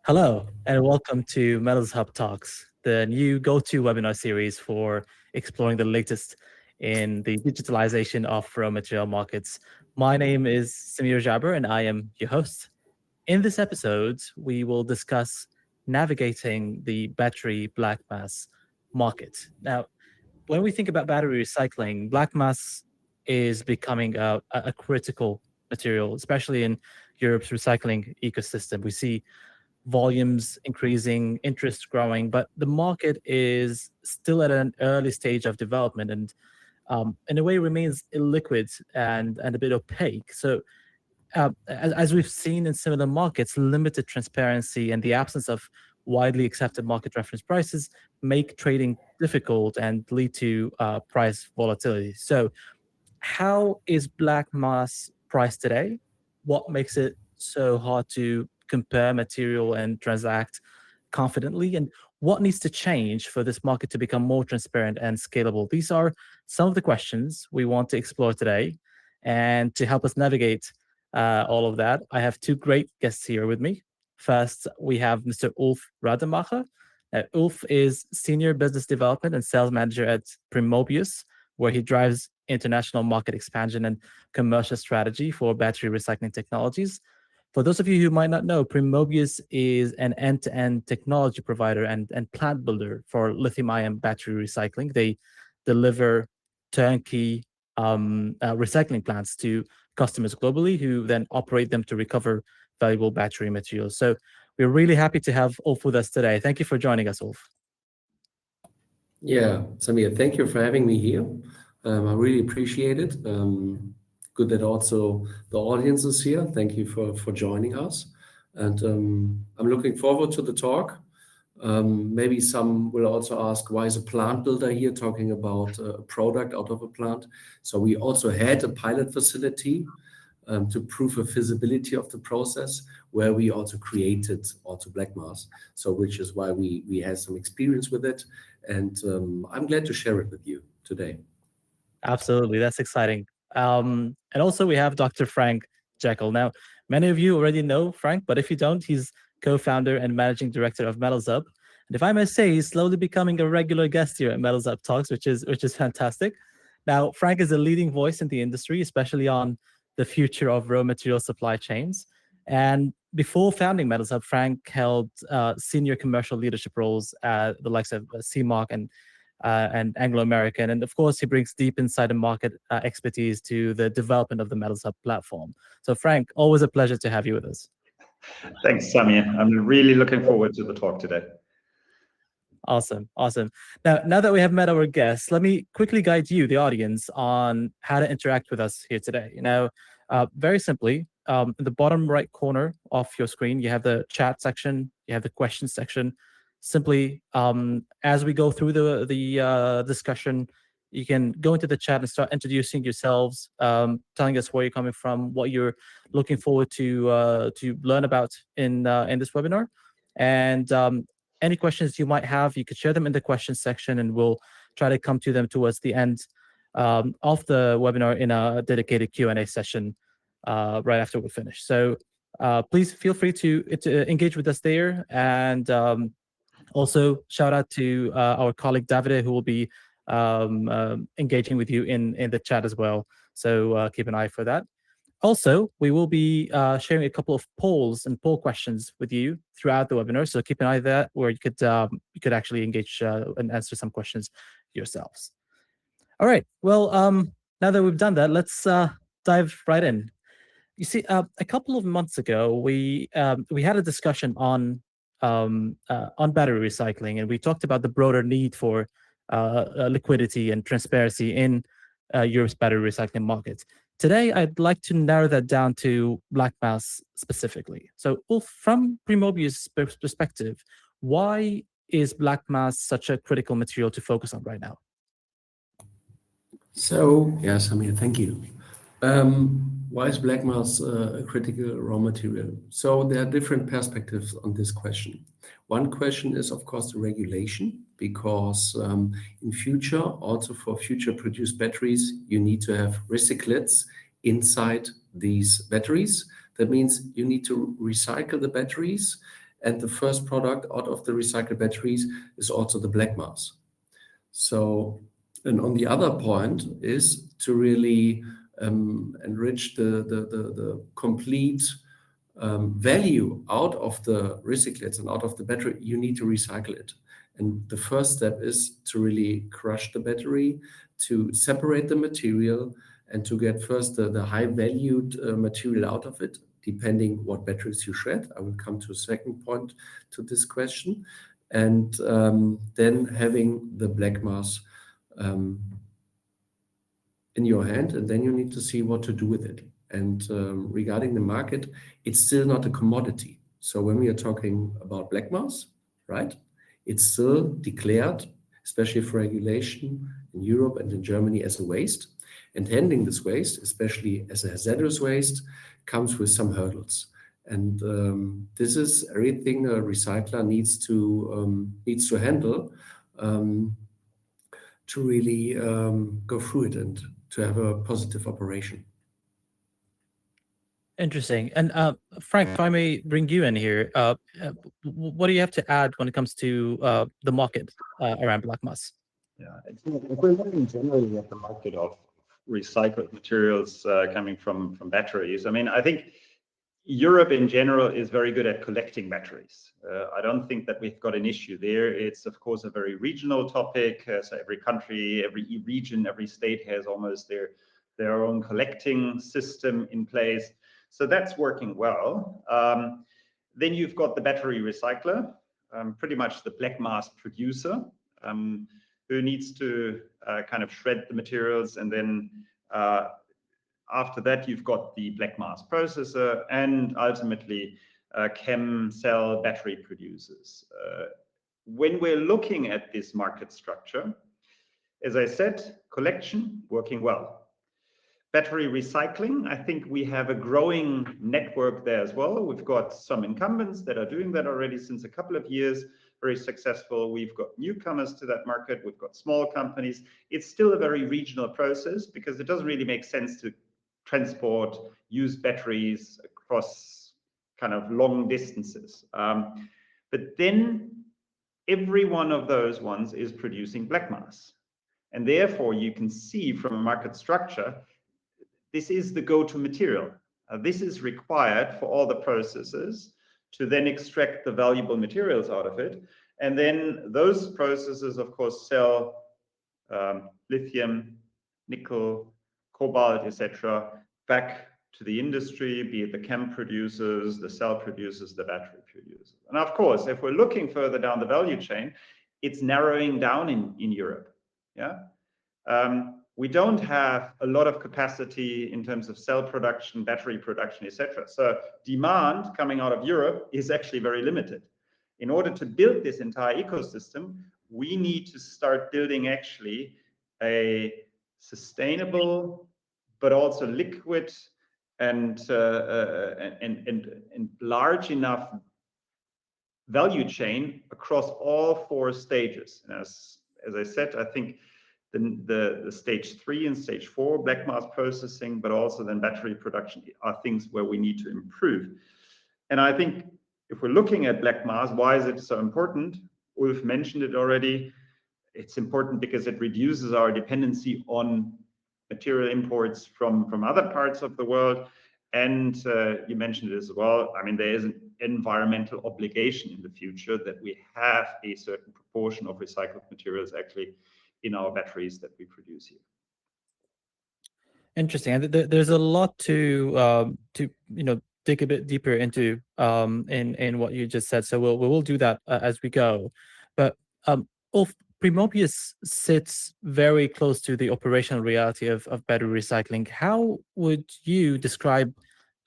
Hello, and welcome to MetalshubTalks, the new go-to webinar series for exploring the latest in the digitalization of raw material markets. My name is Samir Jaber, and I am your host. In this episode, we will discuss navigating the battery black mass market. Now, when we think about battery recycling, black mass is becoming a critical material, especially in Europe's recycling ecosystem. We see volumes increasing, interest growing, but the market is still at an early stage of development and in a way remains illiquid and a bit opaque. So as we've seen in similar markets, limited transparency and the absence of widely accepted market reference prices make trading difficult and lead to price volatility. So how is black mass priced today? What makes it so hard to compare material and transact confidently? And what needs to change for this market to become more transparent and scalable? These are some of the questions we want to explore today. And to help us navigate all of that, I have two great guests here with me. First, we have Mr. Ulf Rademacher. Ulf is Senior Business Development and Sales Manager at Primobius, where he drives international market expansion and commercial strategy for battery recycling technologies. For those of you who might not know, Primobius is an end-to-end technology provider and plant builder for lithium-ion battery recycling. They deliver turnkey recycling plants to customers globally who then operate them to recover valuable battery materials. So we're really happy to have Ulf with us today. Thank you for joining us, Ulf. Yeah, Samir, thank you for having me here. I really appreciate it. Good that also the audience is here. Thank you for joining us. And I'm looking forward to the talk. Maybe some will also ask, why is a plant builder here talking about a product out of a plant? So we also had a pilot facility to prove a feasibility of the process, where we also created also black mass. So which is why we had some experience with it. And I'm glad to share it with you today. Absolutely, that's exciting. And also we have Dr. Frank Jackel. Now, many of you already know Frank, but if you don't, he's co-founder and managing director of Metalshub. And if I may say, he's slowly becoming a regular guest here at Metalshub Talks, which is fantastic. Now, Frank is a leading voice in the industry, especially on the future of raw material supply chains. And before founding Metalshub, Frank held senior commercial leadership roles at the likes of CMARC and Anglo American. And of course, he brings deep insight and market expertise to the development of the Metalshub platform. So, Frank, always a pleasure to have you with us. Thanks, Samir. I'm really looking forward to the talk today. Awesome. Now that we have met our guests, let me quickly guide you, the audience, on how to interact with us here today. Very simply, in the bottom right corner of your screen, you have the chat section, you have the questions section. Simply, as we go through the discussion, you can go into the chat and start introducing yourselves, telling us where you're coming from, what you're looking forward to learn about in this webinar, and any questions you might have, you could share them in the questions section, and we'll try to come to them towards the end of the webinar in a dedicated Q&A session right after we finish. So please feel free to engage with us there, and also shout out to our colleague Davide, who will be engaging with you in the chat as well. So keep an eye for that. Also, we will be sharing a couple of polls and poll questions with you throughout the webinar. So keep an eye on that, where you could actually engage and answer some questions yourselves. All right. Well, now that we've done that, let's dive right in. You see, a couple of months ago, we had a discussion on battery recycling, and we talked about the broader need for liquidity and transparency in Europe's battery recycling market. Today, I'd like to narrow that down to black mass specifically. So, Ulf, from Primobius' perspective, why is black mass such a critical material to focus on right now? So, yes, Samir, thank you. Why is black mass a critical raw material? So there are different perspectives on this question. One question is, of course, the regulation, because in future, also for future produced batteries, you need to have recyclates inside these batteries. That means you need to recycle the batteries And the first product out of the recycled batteries is also the black mass. So, and on the other point is to really enrich the complete value out of the recyclates and out of the battery. You need to recycle it. And the first step is to really crush the battery, to separate the material, and to get first the high valued material out of it, depending what batteries you shred. I will come to a second point to this question. And then having the black mass in your hand, and then you need to see what to do with it. And regarding the market, it's still not a commodity. So when we are talking about black mass, right, it's still declared, especially for regulation in Europe and in Germany, as a waste. And handling this waste, especially as a hazardous waste, comes with some hurdles. And this is everything a recycler needs to handle to really go through it and to have a positive operation. Interesting. And Frank, if I may bring you in here, what do you have to add when it comes to the market around black mass? Yeah, if we're looking generally at the market of recycled materials coming from batteries, I mean, I think Europe in general is very good at collecting batteries. I don't think that we've got an issue there. It's, of course, a very regional topic. So every country, every region, every state has almost their own collecting system in place. So that's working well. Then you've got the battery recycler, pretty much the black mass producer, who needs to kind of shred the materials, and then after that you've got the black mass processor, and ultimately chem cell battery producers. When we're looking at this market structure, as I said, collection working well. Battery recycling, I think we have a growing network there as well. We've got some incumbents that are doing that already since a couple of years, very successful. We've got newcomers to that market. We've got small companies. It's still a very regional process because it doesn't really make sense to transport used batteries across kind of long distances. But then every one of those ones is producing black mass. And therefore you can see from a market structure, this is the go-to material. This is required for all the processes to then extract the valuable materials out of it. And then those processes, of course, sell lithium, nickel, cobalt, etc., back to the industry, be it the chem producers, the cell producers, the battery producers. And of course, if we're looking further down the value chain, it's narrowing down in Europe. Yeah. We don't have a lot of capacity in terms of cell production, battery production, etc. So demand coming out of Europe is actually very limited. In order to build this entire ecosystem, we need to start building actually a sustainable, but also liquid and large enough value chain across all four stages. And as I said, I think the stage 3 and stage 4 black mass processing, but also then battery production are things where we need to improve. And I think if we're looking at black mass, why is it so important? Ulf mentioned it already. It's important because it reduces our dependency on material imports from other parts of the world. And you mentioned it as well. I mean, there is an environmental obligation in the future that we have a certain proportion of recycled materials actually in our batteries that we produce here. Interesting. And there's a lot to dig a bit deeper into in what you just said. So we'll do that as we go. But Ulf, Primobius sits very close to the operational reality of battery recycling. How would you describe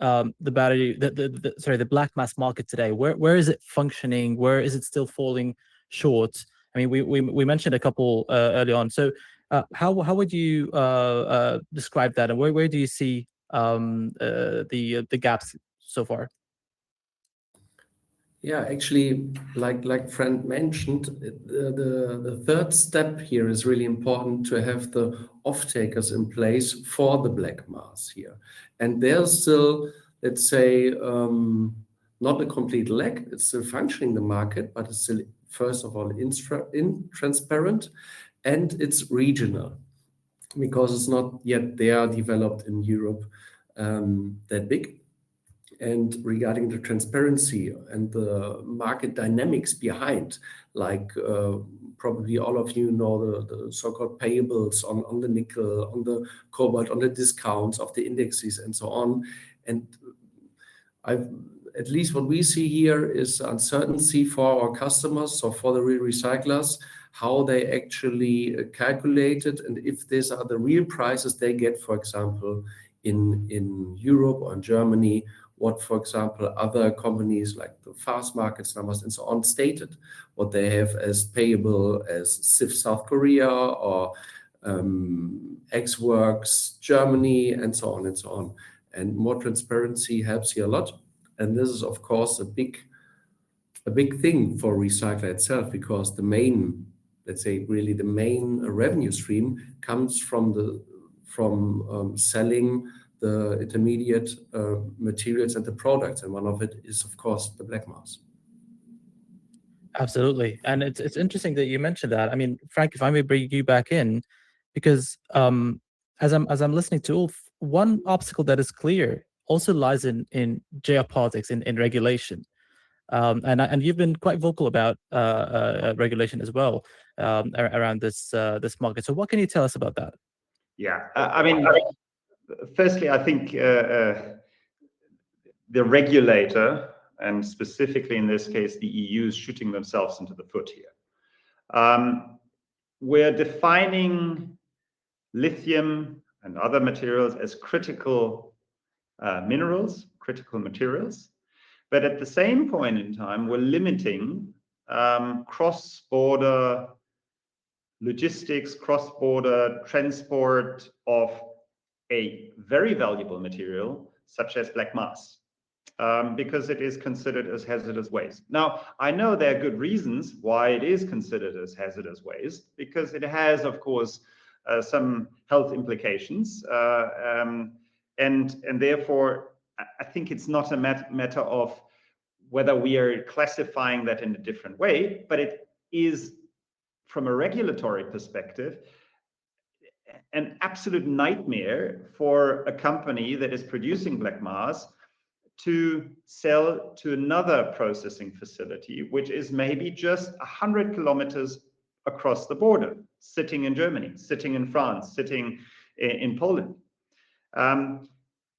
the battery, the black mass market today? Where is it functioning? Where is it still falling short? I mean, we mentioned a couple early on. So how would you describe that, and where do you see the gaps so far? Yeah, actually, like Frank mentioned, the third step here is really important, to have the off-takers in place for the black mass here. And there's still, let's say, not a complete lack. It's still functioning in the market, but it's still, first of all, intransparent, and it's regional because it's not yet there developed in Europe that big. And regarding the transparency and the market dynamics behind, like probably all of you know the so-called payables on the nickel, on the cobalt, on the discounts of the indexes and so on. And at least what we see here is uncertainty for our customers, so for the real recyclers, how they actually calculate it, and if these are the real prices they get, for example, in Europe or in Germany, what, for example, other companies like the fast markets numbers and so on stated, what they have as payable as CIF South Korea or X-Works Germany and so on and so on. And more transparency helps here a lot. And this is, of course, a big thing for recycler itself, because the main, let's say, really the main revenue stream comes from selling the intermediate materials and the products, and one of it is, of course, the black mass. Absolutely, and it's interesting that you mentioned that. I mean, Frank, if I may bring you back in, because as I'm listening to Ulf, one obstacle that is clear also lies in geopolitics, in regulation, and you've been quite vocal about regulation as well around this market. So, what can you tell us about that? Yeah, I mean, firstly, I think the regulator, and specifically in this case, the EU, is shooting themselves into the foot here. We're defining lithium and other materials as critical minerals, critical materials. But at the same point in time, we're limiting cross-border logistics, cross-border transport of a very valuable material such as black mass, because it is considered as hazardous waste. Now, I know there are good reasons why it is considered as hazardous waste, because it has, of course, some health implications, and therefore, I think it's not a matter of whether we are classifying that in a different way, but it is, from a regulatory perspective, an absolute nightmare for a company that is producing black mass to sell to another processing facility, which is maybe just 100 kilometers across the border, sitting in Germany, sitting in France, sitting in Poland.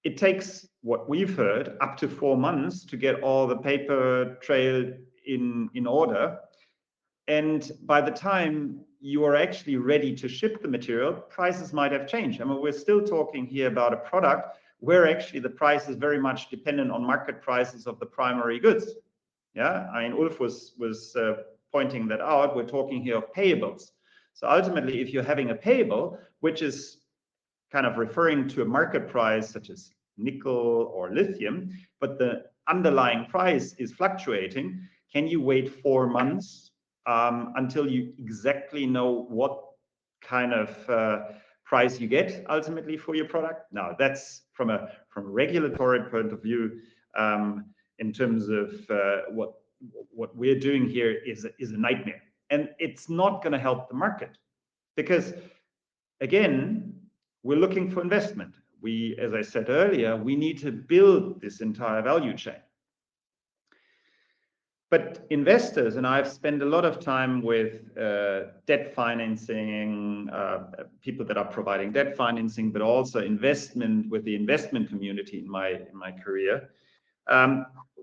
It takes, what we've heard, up to 4 months to get all the paper trail in order. And by the time you are actually ready to ship the material, prices might have changed. I mean, we're still talking here about a product where actually the price is very much dependent on market prices of the primary goods. Yeah, I mean, Ulf was pointing that out. We're talking here of payables. So ultimately, if you're having a payable, which is kind of referring to a market price such as nickel or lithium, but the underlying price is fluctuating, can you wait 4 months until you exactly know what kind of price you get ultimately for your product? Now, that's from a regulatory point of view, in terms of what we're doing here is a nightmare, and it's not going to help the market, because again, we're looking for investment. We, as I said earlier, we need to build this entire value chain. But investors, and I've spent a lot of time with debt financing, people that are providing debt financing, but also investment with the investment community in my career.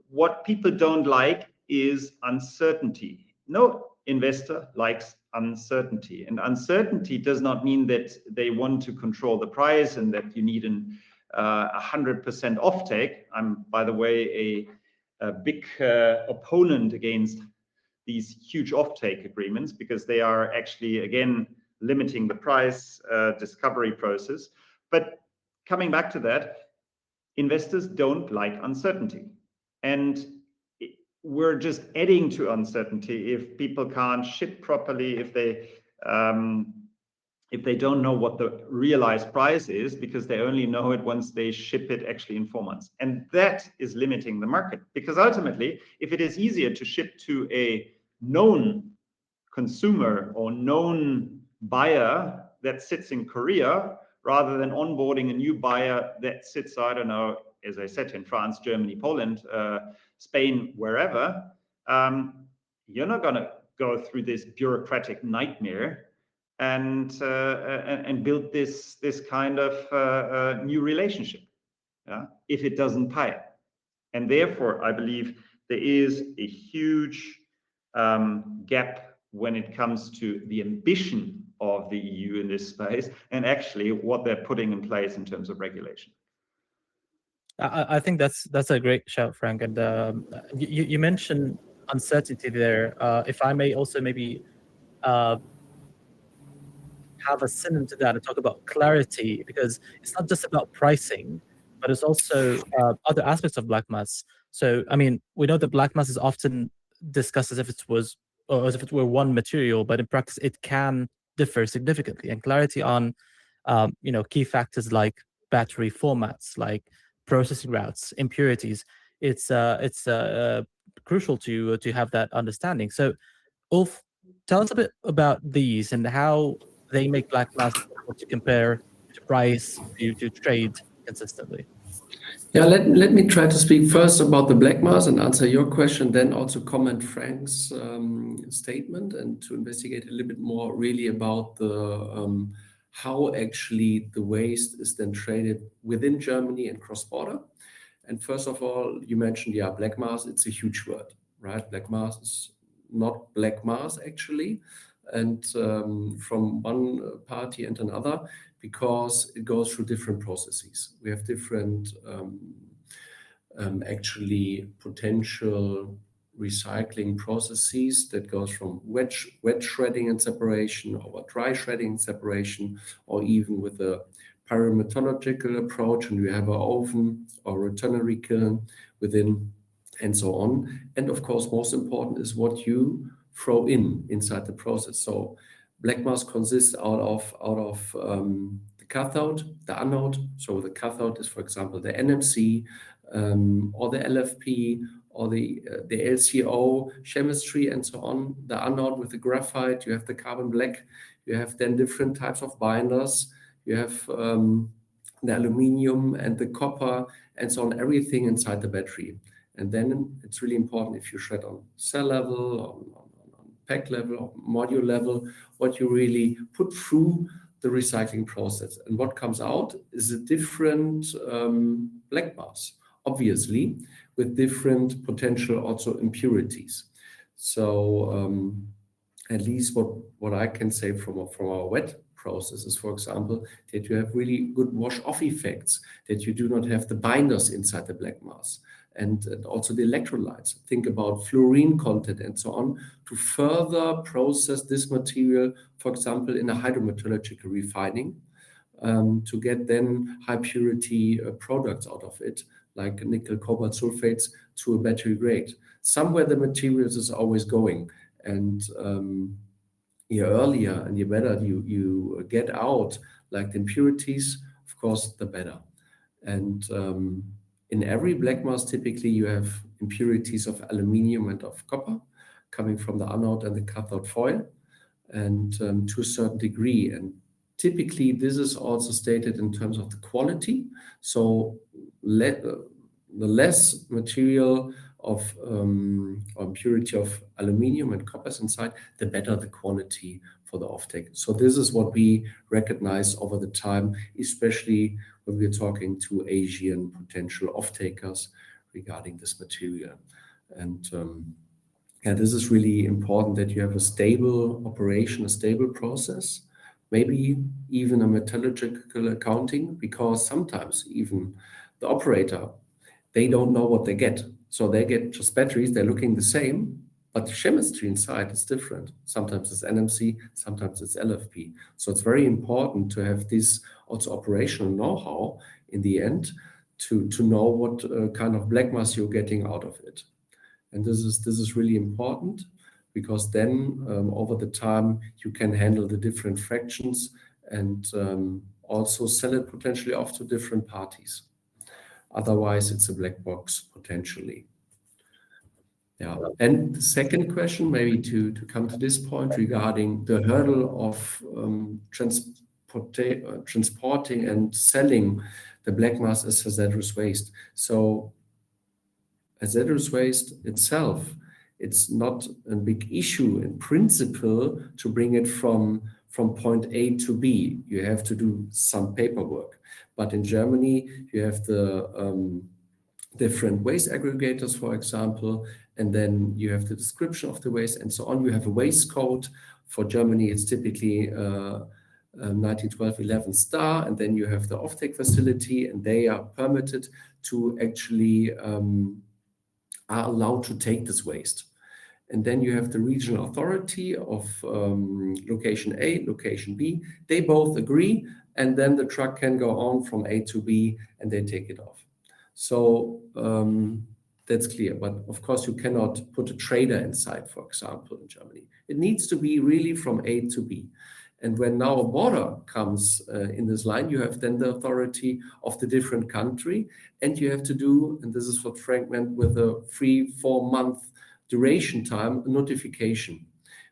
What people don't like is uncertainty. No investor likes uncertainty, and uncertainty does not mean that they want to control the price and that you need 100% offtake. I'm, by the way, a big opponent against these huge offtake agreements, because they are actually, again, limiting the price discovery process. But coming back to that, investors don't like uncertainty, and we're just adding to uncertainty if people can't ship properly, if they if they don't know what the realized price is, because they only know it once they ship it actually in 4 months. And that is limiting the market, because ultimately, if it is easier to ship to a known consumer or known buyer that sits in Korea, rather than onboarding a new buyer that sits, I don't know, as I said, in France, Germany, Poland, Spain, wherever, you're not going to go through this bureaucratic nightmare and build this kind of new relationship, if it doesn't pay. And therefore, I believe there is a huge gap when it comes to the ambition of the EU in this space and actually what they're putting in place in terms of regulation. I think that's a great shout, Frank. And you mentioned uncertainty there. If I may also maybe have a synonym to that and talk about clarity, because it's not just about pricing, but it's also other aspects of black mass. So, I mean, we know that black mass is often discussed as if it was, or as if it were one material, but in practice, it can differ significantly. And clarity on, key factors like battery formats, like processing routes, impurities, it's crucial to have that understanding. So, Ulf, tell us a bit about these and how they make black mass difficult to compare to price, to trade consistently. Yeah, let me try to speak first about the black mass and answer your question, then also comment Frank's statement and to investigate a little bit more really about the how actually the waste is then traded within Germany and cross-border. And first of all, you mentioned, black mass, it's a huge word, right? Black mass is not black mass actually, and from one party and another, because it goes through different processes. We have different actually potential recycling processes that goes from wet shredding and separation, or dry shredding and separation, or even with a pyrometallurgical approach, and we have an oven or a ternary kiln within, and so on. And of course, most important is what you throw inside the process. So black mass consists out of the cathode, the anode. So the cathode is, for example, the NMC or the LFP or the LCO chemistry and so on. The anode with the graphite, you have the carbon black, you have then different types of binders, you have the aluminium and the copper and so on, everything inside the battery. And then it's really important, if you shred on cell level, on pack level, or module level, what you really put through the recycling process. And what comes out is a different black mass, obviously, with different potential also impurities. So at least what I can say from our wet processes, for example, that you have really good wash-off effects, that you do not have the binders inside the black mass. And also the electrolytes. Think about fluorine content and so on to further process this material, for example, in a hydrometallurgical refining, to get then high purity products out of it, like nickel cobalt sulfates to a battery grade. Somewhere the materials is always going, and the earlier and the better you get out, like the impurities, of course, the better. And in every black mass, typically you have impurities of aluminium and of copper coming from the anode and the cathode foil, and to a certain degree. And typically this is also stated in terms of the quality. So the less material of or impurity of aluminium and copper inside, the better the quality for the offtake. So this is what we recognize over the time, especially when we're talking to Asian potential off-takers regarding this material. And this is really important, that you have a stable operation, a stable process, maybe even a metallurgical accounting, because sometimes even the operator, they don't know what they get. So they get just batteries, they're looking the same, but the chemistry inside is different. Sometimes it's NMC, sometimes it's LFP. So it's very important to have this also operational know-how in the end to know what kind of black mass you're getting out of it. And this is really important, because then over the time you can handle the different fractions and also sell it potentially off to different parties. Otherwise, it's a black box potentially. Yeah. And the second question, maybe to come to this point regarding the hurdle of transporting and selling the black mass as hazardous waste. So hazardous waste itself, it's not a big issue in principle to bring it from point A to B. You have to do some paperwork. But in Germany, you have the different waste aggregators, for example, and then you have the description of the waste and so on. You have a waste code. For Germany, it's typically 1912-11 star, and then you have the offtake facility, and they are permitted to actually are allowed to take this waste. And then you have the regional authority of location A, location B. They both agree, and then the truck can go on from A to B, and they take it off. So that's clear. But of course, you cannot put a trader inside, for example, in Germany. It needs to be really from A to B. And when now a border comes in this line, you have then the authority of the different country, and you have to do, and this is what Frank meant with a 3-4 month duration time, notification.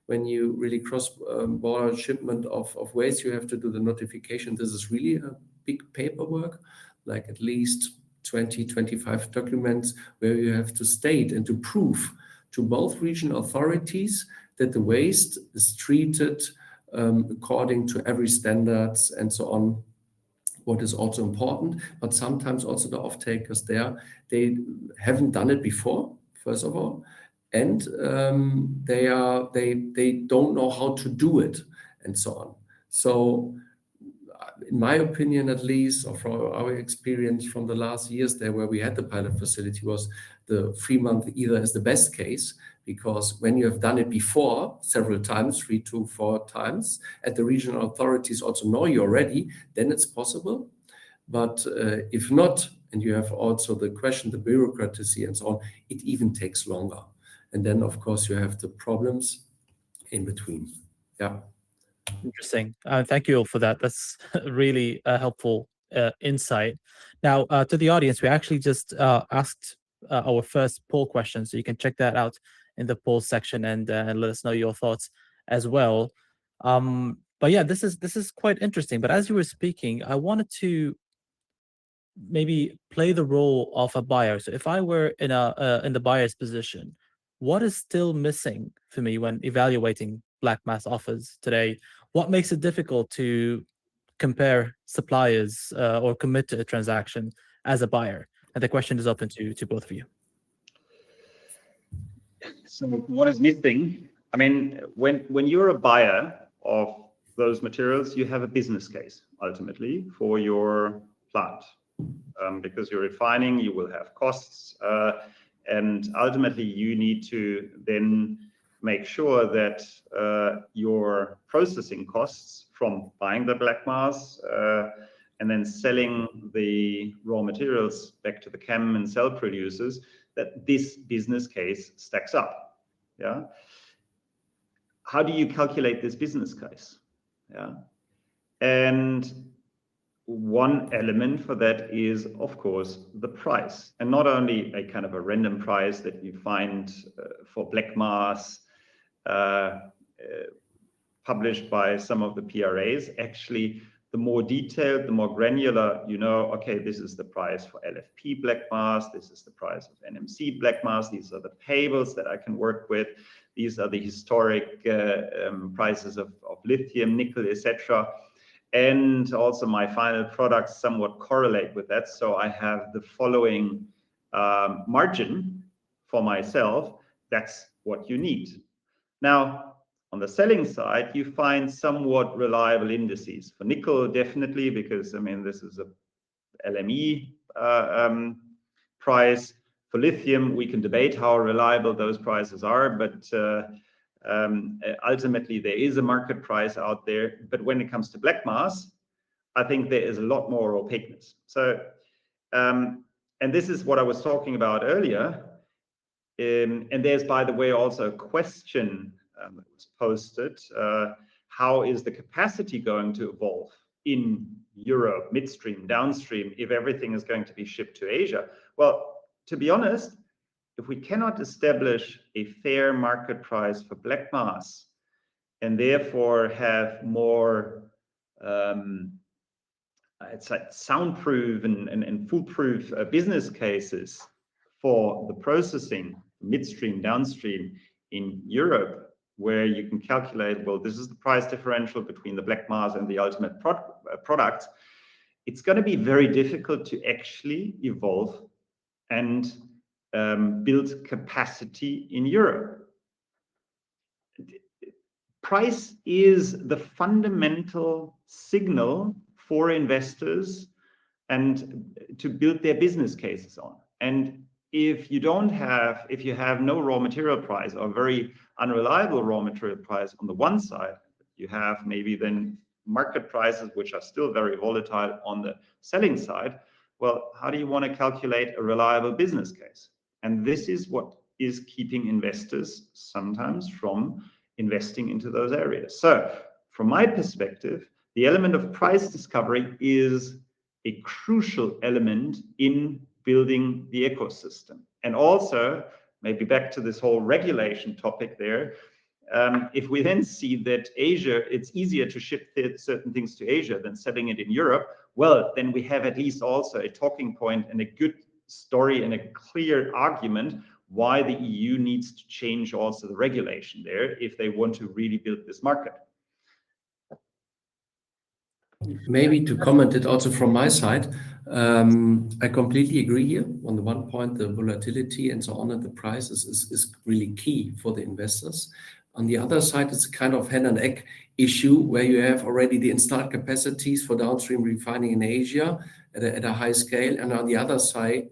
When you really cross border shipment of waste, you have to do the notification. This is really a big paperwork, like at least 20-25 documents where you have to state and to prove to both regional authorities that the waste is treated according to every standards and so on, what is also important. But sometimes also the off-takers there, they haven't done it before, first of all, and they don't know how to do it and so on. So in my opinion, at least, or from our experience from the last years there where we had the pilot facility, was the 3 month either is the best case, because when you have done it before several times, 3 to 4 times, and the regional authorities also know you're ready, then it's possible. But if not, and you have also the question, the bureaucracy and so on, it even takes longer. And then, of course, you have the problems in between. Yeah. Interesting. Thank you for that. That's really a helpful insight. Now, to the audience, we actually just asked our first poll question, so you can check that out in the poll section and let us know your thoughts as well. But yeah, this is quite interesting. But as you were speaking, I wanted to maybe play the role of a buyer. So if I were in the buyer's position, what is still missing for me when evaluating black mass offers today? What makes it difficult to compare suppliers or commit to a transaction as a buyer? And the question is open to both of you. So what is missing? I mean, when you're a buyer of those materials, you have a business case ultimately for your plant. Because you're refining, you will have costs, and ultimately you need to then make sure that your processing costs from buying the black mass and then selling the raw materials back to the chem and cell producers, that this business case stacks up. Yeah. How do you calculate this business case? Yeah. And one element for that is, of course, the price, and not only a kind of a random price that you find for black mass published by some of the PRAs. Actually, the more detailed, the more granular, you know, okay, this is the price for LFP black mass, this is the price of NMC black mass, these are the payables that I can work with, these are the historic prices of lithium, nickel, etc. And also my final products somewhat correlate with that. So I have the following margin for myself. That's what you need. Now, on the selling side, you find somewhat reliable indices. For nickel, definitely, because I mean, this is a LME price. For lithium, we can debate how reliable those prices are, but ultimately there is a market price out there. But when it comes to black mass, I think there is a lot more opaqueness. So, and this is what I was talking about earlier. And there's, by the way, also a question that was posted. how is the capacity going to evolve in Europe, midstream, downstream, if everything is going to be shipped to Asia? Well, to be honest, if we cannot establish a fair market price for black mass and therefore have more it's like soundproof and foolproof business cases for the processing midstream, downstream in Europe, where you can calculate, well, this is the price differential between the black mass and the ultimate product, it's going to be very difficult to actually evolve and build capacity in Europe. Price is the fundamental signal for investors and to build their business cases on. And if you have no raw material price or very unreliable raw material price on the one side, you have maybe then market prices which are still very volatile on the selling side. Well, how do you want to calculate a reliable business case? And this is what is keeping investors sometimes from investing into those areas. So from my perspective, the element of price discovery is a crucial element in building the ecosystem. And also, maybe back to this whole regulation topic there, if we then see that Asia, it's easier to ship certain things to Asia than selling it in Europe, well, then we have at least also a talking point and a good story and a clear argument why the EU needs to change also the regulation there if they want to really build this market. Maybe to comment it also from my side, I completely agree here. On the one point, the volatility and so on, and the prices is really key for the investors. On the other side, it's a kind of hen and egg issue where you have already the installed capacities for downstream refining in Asia at a high scale, and on the other side,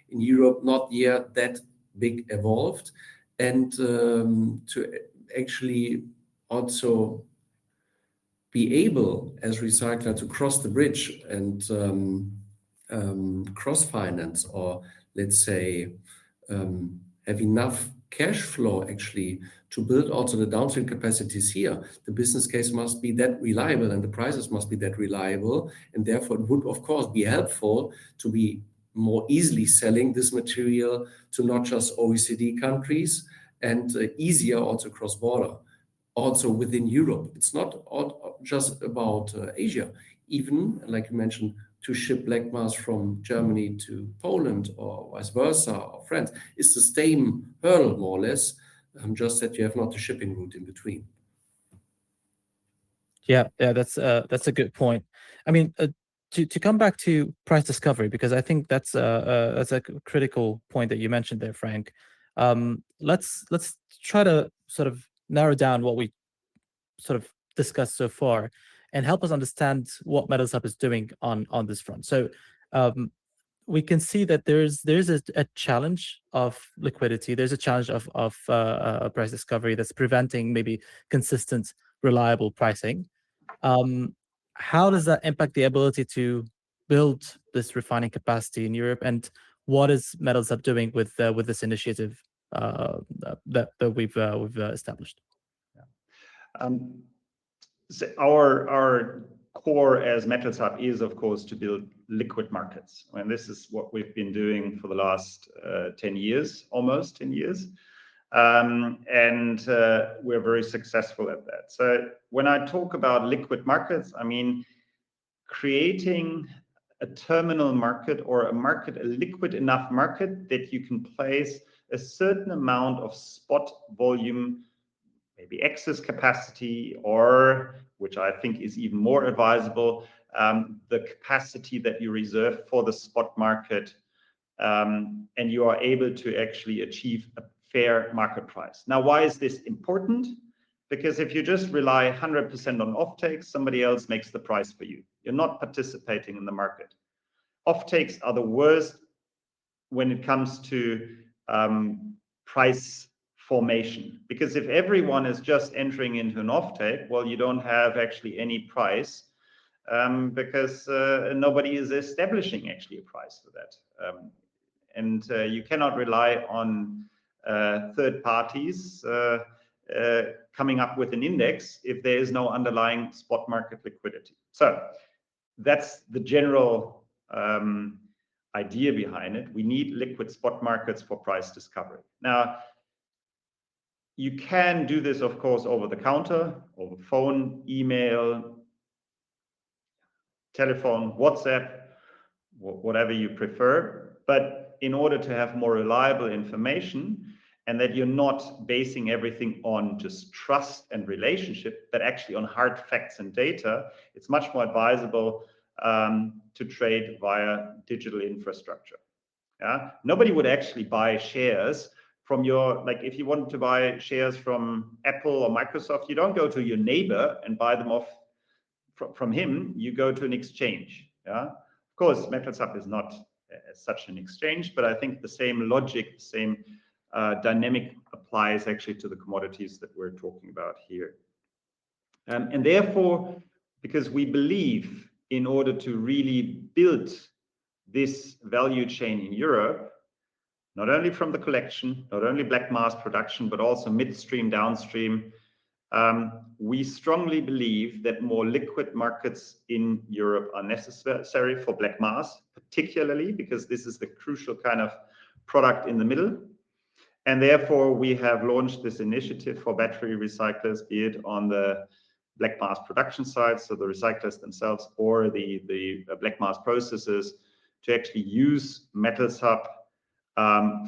in Europe, not yet that big evolved, and to actually also be able as recycler to cross the bridge and cross finance, or let's say have enough cash flow actually to build also the downstream capacities here. The business case must be that reliable and the prices must be that reliable, and therefore it would of course be helpful to be more easily selling this material to not just OECD countries, and easier also cross border, also within Europe. It's not just about Asia, even like you mentioned, to ship black mass from Germany to Poland or vice versa, or France. It's the same hurdle more or less, just that you have not the shipping route in between. Yeah, that's a good point. I mean, to come back to price discovery, because I think that's a critical point that you mentioned there, Frank. Let's try to sort of narrow down what we sort of discussed so far and help us understand what Metalshub is doing on this front. So we can see that there's a challenge of liquidity. There's a challenge of price discovery that's preventing maybe consistent, reliable pricing. How does that impact the ability to build this refining capacity in Europe, and what is Metalshub doing with this initiative that we've established? So our core as Metalshub is, of course, to build liquid markets. And this is what we've been doing for the last 10 years, almost 10 years. And we're very successful at that. So when I talk about liquid markets, I mean creating a terminal market or a liquid enough market that you can place a certain amount of spot volume, maybe excess capacity, or, which I think is even more advisable, the capacity that you reserve for the spot market, and you are able to actually achieve a fair market price. Now, why is this important? Because if you just rely 100% on offtakes, somebody else makes the price for you. You're not participating in the market. Offtakes are the worst when it comes to price formation, because if everyone is just entering into an offtake, well, you don't have actually any price, because nobody is establishing actually a price for that, and you cannot rely on third parties coming up with an index if there is no underlying spot market liquidity. So that's the general idea behind it. We need liquid spot markets for price discovery. Now, you can do this, of course, over the counter, over phone, email, telephone, WhatsApp, whatever you prefer. But in order to have more reliable information, and that you're not basing everything on just trust and relationship, but actually on hard facts and data, it's much more advisable to trade via digital infrastructure. Yeah, nobody would actually buy shares from your, like if you wanted to buy shares from Apple or Microsoft, you don't go to your neighbor and buy them off from him, you go to an exchange. Yeah, of course, Metalshub is not such an exchange, but I think the same logic, the same dynamic applies actually to the commodities that we're talking about here. And therefore, because we believe in order to really build this value chain in Europe, not only from the collection, not only black mass production, but also midstream, downstream, we strongly believe that more liquid markets in Europe are necessary for black mass, particularly because this is the crucial kind of product in the middle. And therefore, we have launched this initiative for battery recyclers, be it on the black mass production side, so the recyclers themselves, or the black mass processors, to actually use Metalshub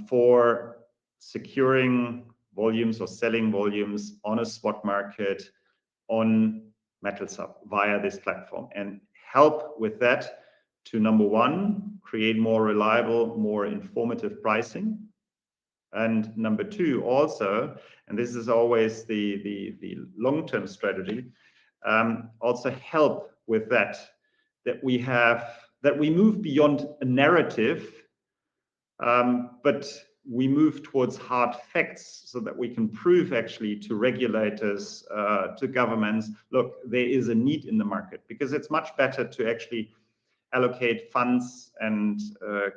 for securing volumes or selling volumes on a spot market on Metalshub via this platform, and help with that to, number one, create more reliable, more informative pricing. And number two, also, and this is always the long-term strategy, also help with that we move beyond a narrative, but we move towards hard facts so that we can prove actually to regulators, to governments, look, there is a need in the market, because it's much better to actually allocate funds and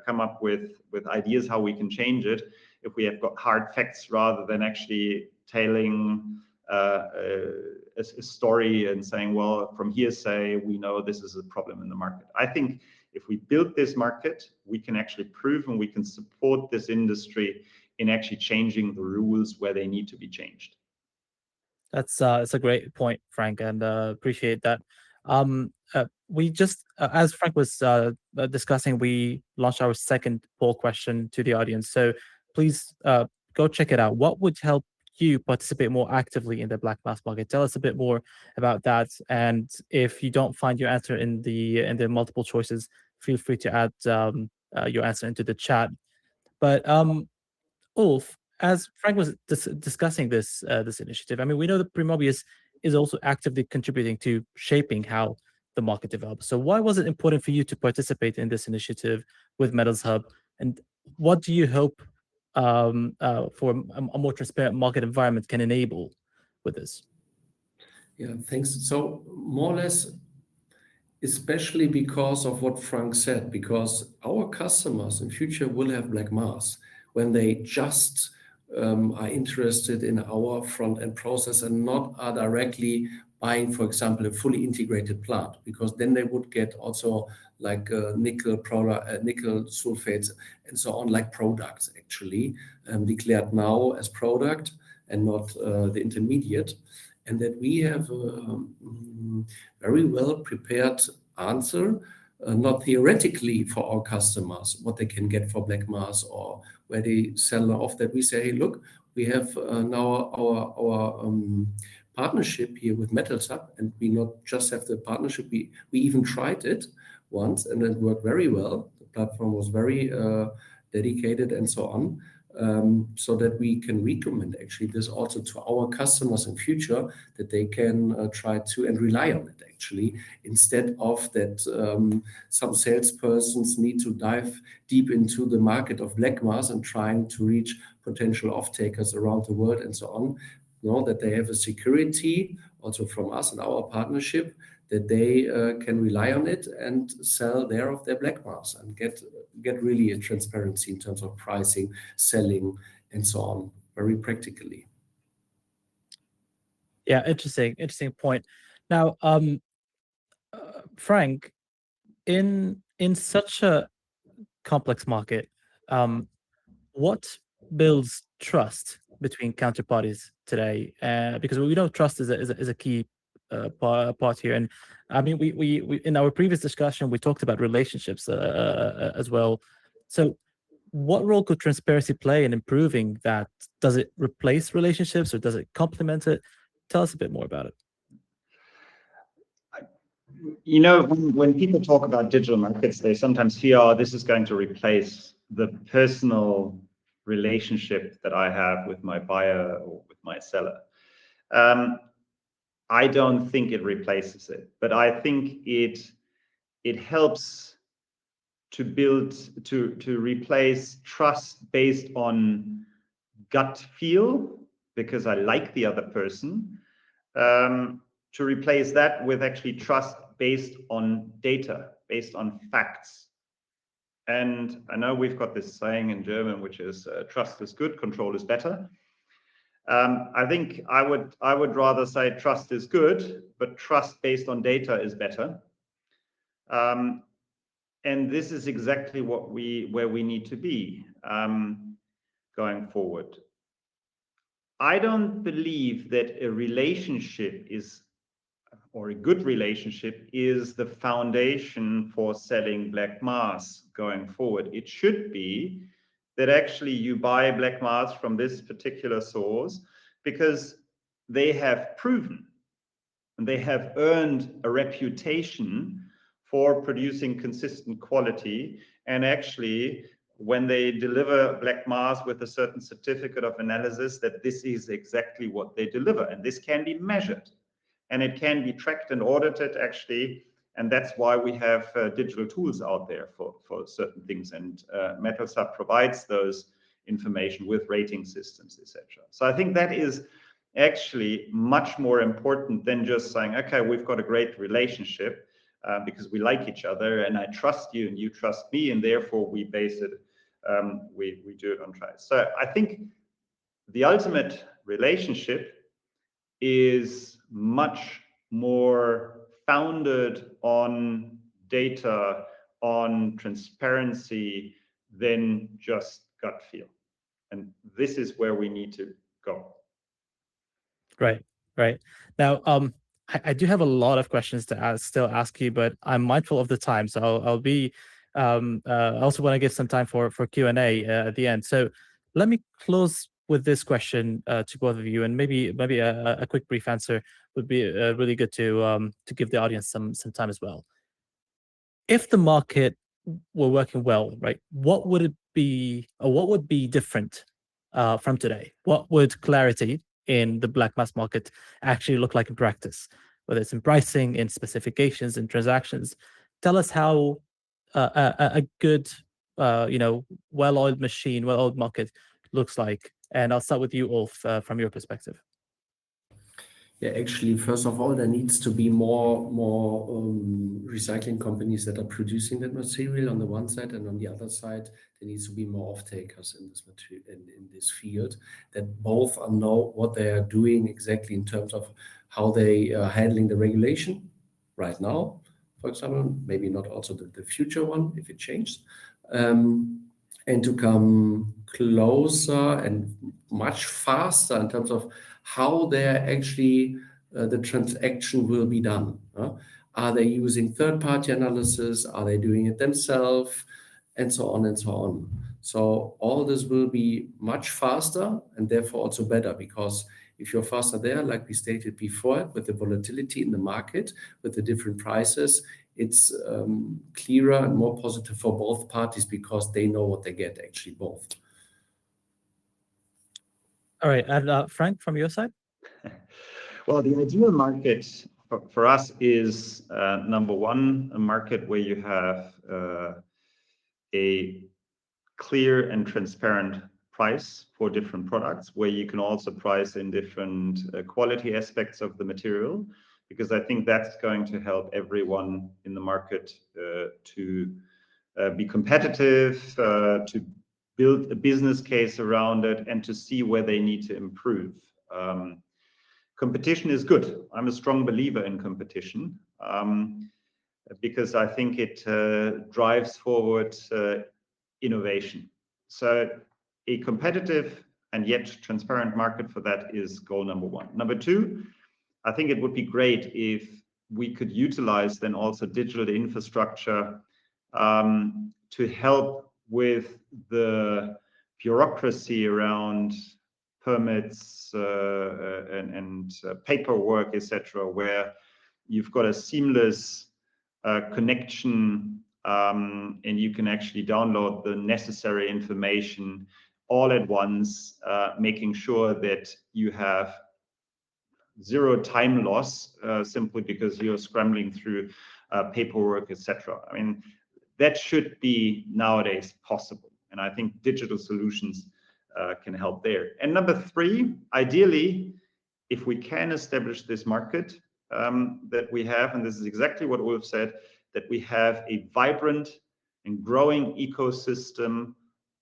come up with ideas how we can change it if we have got hard facts, rather than actually telling a story and saying, well, from hearsay, we know this is a problem in the market. I think if we build this market, we can actually prove and we can support this industry in actually changing the rules where they need to be changed. That's a great point, Frank, and appreciate that. We just, as Frank was discussing, we launched our second poll question to the audience. So please go check it out. What would help you participate more actively in the black mass market? Tell us a bit more about that. And if you don't find your answer in the multiple choices, feel free to add your answer into the chat. But Ulf, as Frank was discussing this initiative, I mean, we know that Primobius is also actively contributing to shaping how the market develops. So why was it important for you to participate in this initiative with Metalshub? And what do you hope for a more transparent market environment can enable with this? Yeah, thanks. So more or less, especially because of what Frank said, because our customers in future will have black mass when they just are interested in our front-end process and not are directly buying, for example, a fully integrated plant, because then they would get also like nickel sulfates and so on, like products actually declared now as product and not the intermediate. And that we have a very well prepared answer, not theoretically for our customers, what they can get for black mass or where they sell off, that we say, hey, look, we have now our partnership here with Metalshub, and we not just have the partnership, we even tried it once and it worked very well. The platform was very dedicated and so on. So that we can recommend actually this also to our customers in future, that they can try to and rely on it actually, instead of that some salespersons need to dive deep into the market of black mass and trying to reach potential off-takers around the world and so on. Know that they have a security also from us and our partnership, that they can rely on it and sell there of their black mass and get really a transparency in terms of pricing, selling, and so on, very practically. Yeah, interesting point. Now, Frank, in such a complex market, what builds trust between counterparties today? Because we know trust is a key part here, and I mean, we in our previous discussion we talked about relationships as well. So, what role could transparency play in improving that? Does it replace relationships or does it complement it? Tell us a bit more about it. You know, when people talk about digital markets, they sometimes fear, oh, this is going to replace the personal relationship that I have with my buyer or with my seller. I don't think it replaces it, but I think it helps to build to replace trust based on gut feel because I like the other person. To replace that with actually trust based on data, based on facts. And I know we've got this saying in German, which is trust is good, control is better. I think I would rather say trust is good, but trust based on data is better. And this is exactly where we need to be going forward. I don't believe that a relationship is, or a good relationship is the foundation for selling black mass going forward. It should be that actually you buy black mass from this particular source because they have proven and they have earned a reputation for producing consistent quality. And actually, when they deliver black mass with a certain certificate of analysis, that this is exactly what they deliver. And this can be measured and it can be tracked and audited actually. And that's why we have digital tools out there for certain things. And Metalshub provides those information with rating systems, etc. So I think that is actually much more important than just saying, okay, we've got a great relationship because we like each other and I trust you and you trust me, and therefore we base it, we do it on trust. So I think the ultimate relationship is much more founded on data, on transparency than just gut feel. And this is where we need to go. Right. Now, I do have a lot of questions to still ask you, but I'm mindful of the time, so I'll be. I also want to give some time for Q&A at the end. So let me close with this question to both of you, and maybe a quick brief answer would be really good to give the audience some time as well. If the market were working well, right, what would it be, or what would be different from today? What would clarity in the black mass market actually look like in practice, whether it's in pricing, in specifications, in transactions? Tell us how a good, well-oiled machine, well-oiled market looks like. And I'll start with you, Ulf, from your perspective. Yeah, actually, first of all, there needs to be more recycling companies that are producing that material on the one side, and on the other side, there needs to be more off-takers in this material, in this field, that both know what they are doing exactly in terms of how they are handling the regulation right now, for example, maybe not also the future one if it changes, and to come closer and much faster in terms of how they're actually the transaction will be done. Are they using third-party analysis? Are they doing it themselves? And so on and so on. So all this will be much faster and therefore also better, because if you're faster there, like we stated before, with the volatility in the market, with the different prices, it's clearer and more positive for both parties because they know what they get, actually both. All right, and Frank, from your side? Well, the ideal market for us is number one, a market where you have a clear and transparent price for different products, where you can also price in different quality aspects of the material, because I think that's going to help everyone in the market to be competitive, to build a business case around it, and to see where they need to improve. competition is good. I'm a strong believer in competition because I think it drives forward innovation. So a competitive and yet transparent market for that is goal number one. Number two, I think it would be great if we could utilize then also digital infrastructure to help with the bureaucracy around permits and paperwork, etc., where you've got a seamless connection and you can actually download the necessary information all at once, making sure that you have zero time loss simply because you're scrambling through paperwork, etc. I mean, that should be nowadays possible. And I think digital solutions can help there. And number three, ideally, if we can establish this market that we have, and this is exactly what Ulf said, that we have a vibrant and growing ecosystem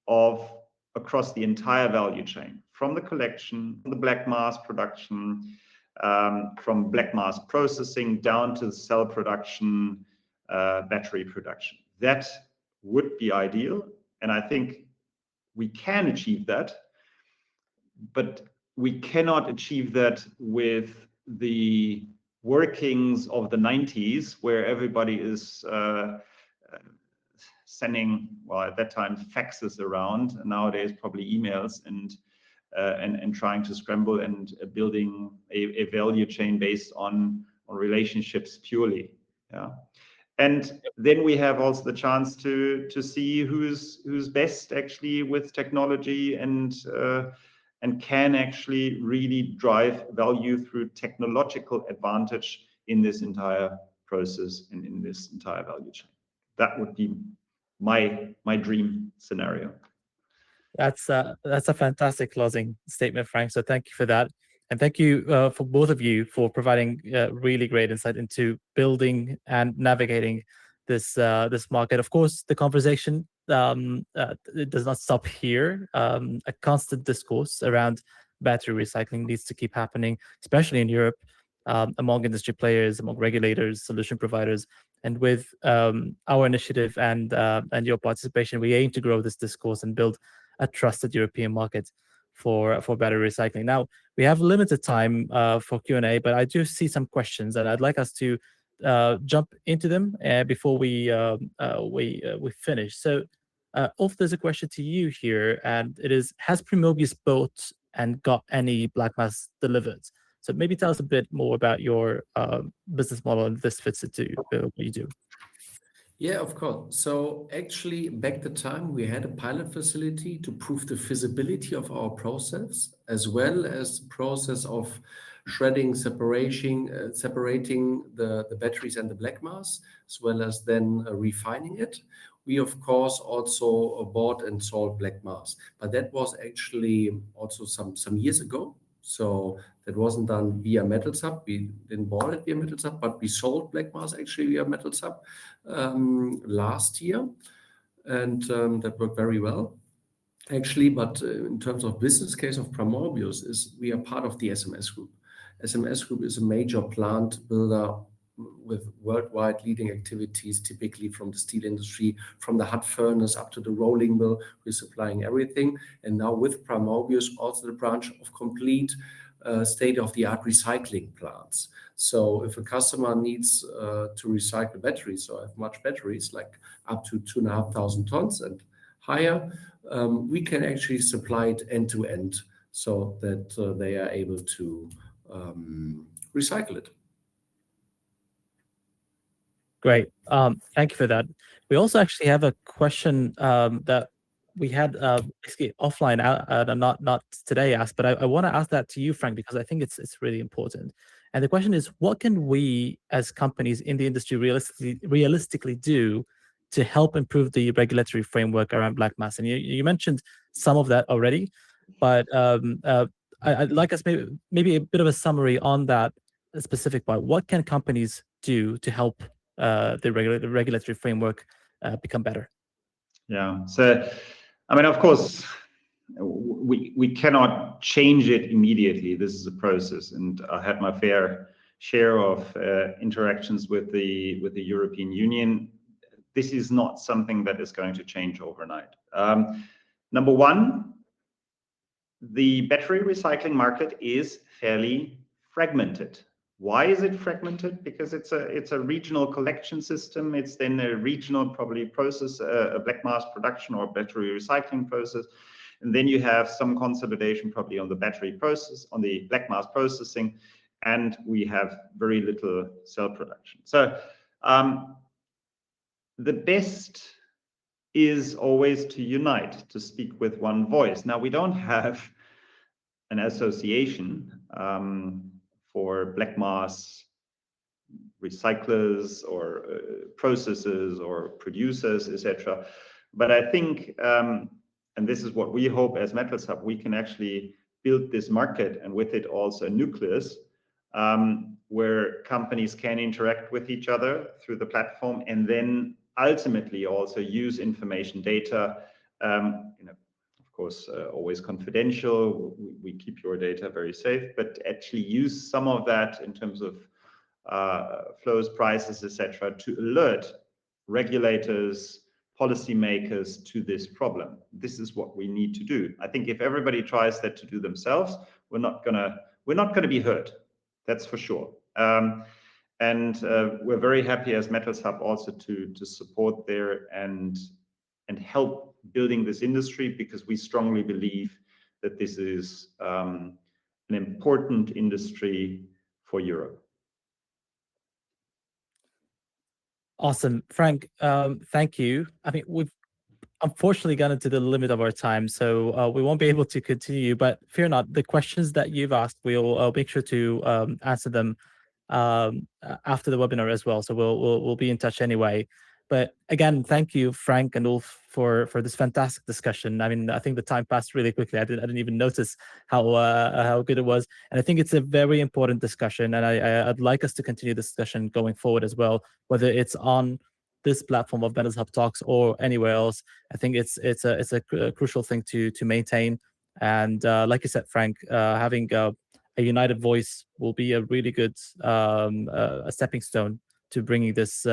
of across the entire value chain, from the collection, the black mass production, from black mass processing down to the cell production, battery production. That would be ideal, and I think we can achieve that, but we cannot achieve that with the workings of the 90s, where everybody is sending, well, at that time, faxes around, and nowadays probably emails, and trying to scramble and building a value chain based on relationships purely. Yeah. And then we have also the chance to see who's best actually with technology and can actually really drive value through technological advantage in this entire process and in this entire value chain. That would be my dream scenario. That's a fantastic closing statement, Frank. So thank you for that. And thank you for both of you for providing really great insight into building and navigating this market. Of course, the conversation it does not stop here. A constant discourse around battery recycling needs to keep happening, especially in Europe, among industry players, among regulators, solution providers. And with our initiative and your participation, we aim to grow this discourse and build a trusted European market for battery recycling. Now, we have limited time for Q&A, but I do see some questions, and I'd like us to jump into them before we finish. So, Ulf, there's a question to you here, and it is: has Primobius built and got any black mass delivered? So maybe tell us a bit more about your business model and this fits into what you do. Yeah, of course. So actually, back the time, we had a pilot facility to prove the feasibility of our process, as well as the process of shredding, separating the batteries and the black mass, as well as then refining it. We, of course, also bought and sold black mass, but that was actually also some years ago. So that wasn't done via Metalshub. We didn't buy it via Metalshub, but we sold black mass actually via Metalshub last year, and that worked very well, actually. But in terms of business case of Primobius, is we are part of the SMS Group. SMS Group is a major plant builder with worldwide leading activities, typically from the steel industry, from the hot furnace up to the rolling mill. We're supplying everything. And now with Primobius, also the branch of complete state-of-the-art recycling plants. So if a customer needs to recycle batteries, so I have much batteries, like up to 2,500 tons and higher, we can actually supply it end to end so that they are able to recycle it. Great. Thank you for that. We also actually have a question that we had basically offline, not today asked, but I want to ask that to you, Frank, because I think it's really important. And the question is, what can we as companies in the industry realistically do to help improve the regulatory framework around black mass? And you mentioned some of that already, but I'd like us maybe a bit of a summary on that specific part. What can companies do to help the regulatory framework become better? Yeah. So, I mean, of course, we cannot change it immediately. This is a process, and I had my fair share of interactions with the European Union. This is not something that is going to change overnight. Number one, the battery recycling market is fairly fragmented. Why is it fragmented? Because it's a regional collection system. It's then a regional probably process, a black mass production or battery recycling process. And then you have some consolidation probably on the battery process, on the black mass processing, and we have very little cell production. So the best is always to unite, to speak with one voice. Now, we don't have an association for black mass recyclers or processors or producers, etc. But I think, and this is what we hope as Metalshub, we can actually build this market, and with it also a nucleus where companies can interact with each other through the platform, and then ultimately also use information data, of course, always confidential. We keep your data very safe, but actually use some of that in terms of flows, prices, etc., to alert regulators, policymakers to this problem. This is what we need to do. I think if everybody tries that to do themselves, we're not gonna be hurt. That's for sure. And we're very happy as Metalshub also to support there and help building this industry, because we strongly believe that this is an important industry for Europe. Awesome, Frank. Thank you. I mean, we've unfortunately gotten to the limit of our time, so we won't be able to continue. But fear not, the questions that you've asked, we'll make sure to answer them after the webinar as well. So we'll be in touch anyway. But again, thank you, Frank and Ulf, for this fantastic discussion. I mean, I think the time passed really quickly. I didn't even notice how good it was. And I think it's a very important discussion. And I'd like us to continue this discussion going forward as well, whether it's on this platform of Metalshub Talks or anywhere else. I think it's a crucial thing to maintain. And like you said, Frank, having a united voice will be a really good a stepping stone to bringing this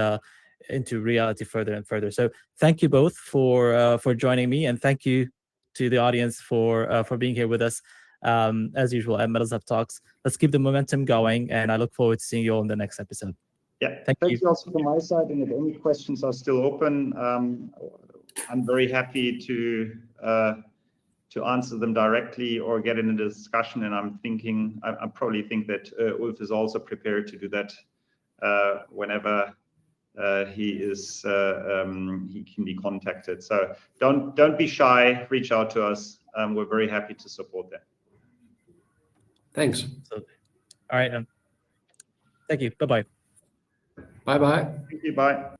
into reality further and further. So thank you both for joining me, and thank you to the audience for being here with us. As usual at Metalshub Talks, let's keep the momentum going, and I look forward to seeing you all in the next episode. Yeah, thank you also from my side. And if any questions are still open, I'm very happy to answer them directly or get in a discussion. And I probably think that Ulf is also prepared to do that whenever he can be contacted. So don't be shy. Reach out to us. We're very happy to support that. Thanks. All right. Thank you. Bye-bye. Bye-bye. Thank you. Bye.